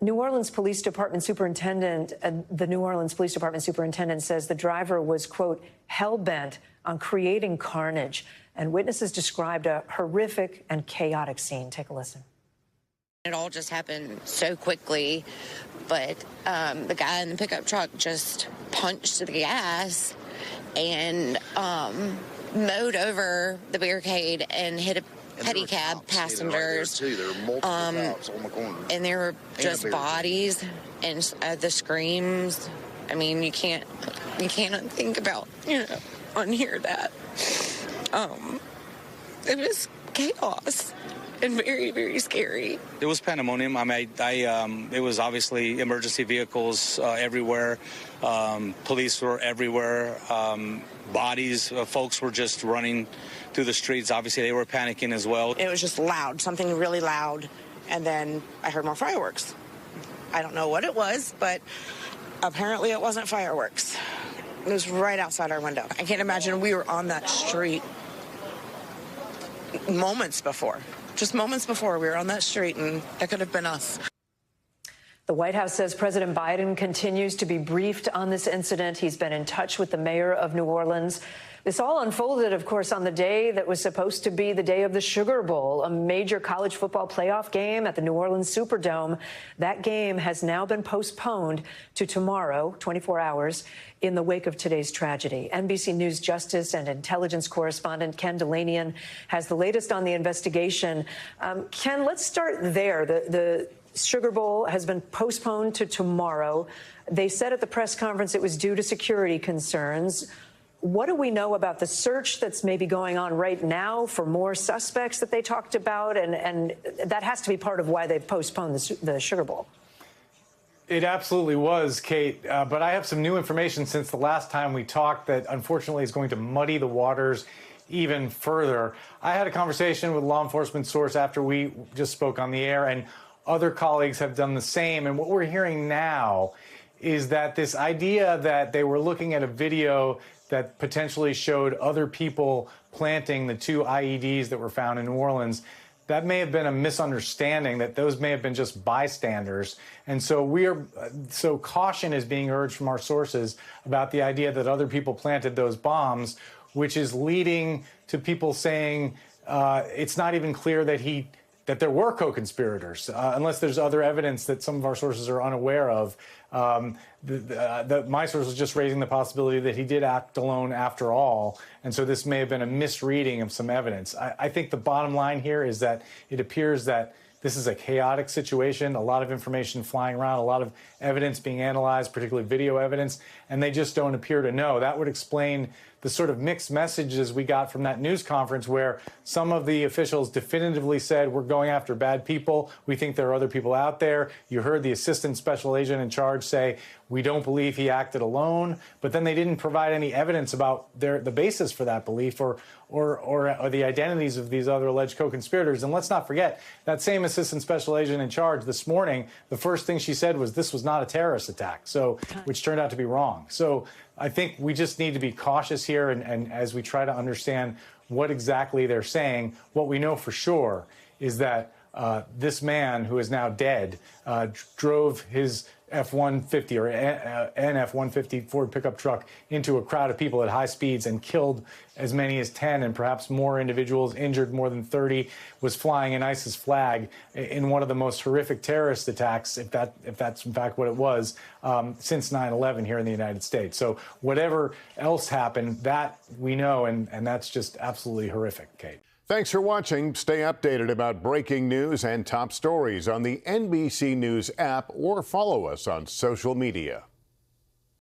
New Orleans Police Department superintendent, the New Orleans Police Department superintendent says the driver was, quote, hell-bent on creating carnage. And witnesses described a horrific and chaotic scene. Take a listen. It all just happened so quickly, but the guy in the pickup truck just punched the gas and mowed over the barricade and hit a pedicab passengers. There were multiple cops on the corner. And there were just bodies and the screams. I mean, you can't think about, unhear that. It was chaos and very, very scary. It was pandemonium. It was obviously emergency vehicles everywhere. Police were everywhere. Bodies, folks were just running through the streets. Obviously, they were panicking as well. It was just loud, something really loud. And then I heard more fireworks. I don't know what it was, but apparently it wasn't fireworks. It was right outside our window. I can't imagine we were on that street moments before. Just moments before we were on that street, and that could have been us. The White House says President Biden continues to be briefed on this incident. He's been in touch with the mayor of New Orleans. This all unfolded, of course, on the day that was supposed to be the day of the Sugar Bowl, a major college football playoff game at the New Orleans Superdome. That game has now been postponed to tomorrow, 24 hours, in the wake of today's tragedy. NBC News Justice and Intelligence correspondent Ken Delanian has the latest on the investigation. Ken, let's start there. The Sugar Bowl has been postponed to tomorrow. They said at the press conference it was due to security concerns. What do we know about the search that's maybe going on right now for more suspects that they talked about? And that has to be part of why they've postponed the Sugar Bowl. It absolutely was, Kate. But I have some new information since the last time we talked that unfortunately is going to muddy the waters even further. I had a conversation with a law enforcement source after we just spoke on the air, and other colleagues have done the same. And what we're hearing now is that this idea that they were looking at a video that potentially showed other people planting the 2 IEDs that were found in New Orleans, that may have been a misunderstanding, that those may have been just bystanders. And so caution is being urged from our sources about the idea that other people planted those bombs, which is leading to people saying it's not even clear that there were co-conspirators, unless there's other evidence that some of our sources are unaware of. My source was just raising the possibility that he did act alone after all, and so this may have been a misreading of some evidence. I think the bottom line here is that it appears that this is a chaotic situation, a lot of information flying around, a lot of evidence being analyzed, particularly video evidence, and they just don't appear to know. That would explain the sort of mixed messages we got from that news conference where some of the officials definitively said, we're going after bad people. We think there are other people out there. You heard the assistant special agent in charge say, we don't believe he acted alone. But then they didn't provide any evidence about the basis for that belief or the identities of these other alleged co-conspirators. And let's not forget, that same assistant special agent in charge this morning, the first thing she said was this was not a terrorist attack, which turned out to be wrong. So I think we just need to be cautious here, and as we try to understand what exactly they're saying, what we know for sure is that this man, who is now dead, drove his F-150 or an F-150 Ford pickup truck into a crowd of people at high speeds and killed as many as 10 and perhaps more individuals, injured more than 30, was flying an ISIS flag in one of the most horrific terrorist attacks, if that's in fact what it was, since 9/11 here in the United States. So whatever else happened, that we know, and that's just absolutely horrific, Kate. Thanks for watching. Stay updated about breaking news and top stories on the NBC News app or follow us on social media.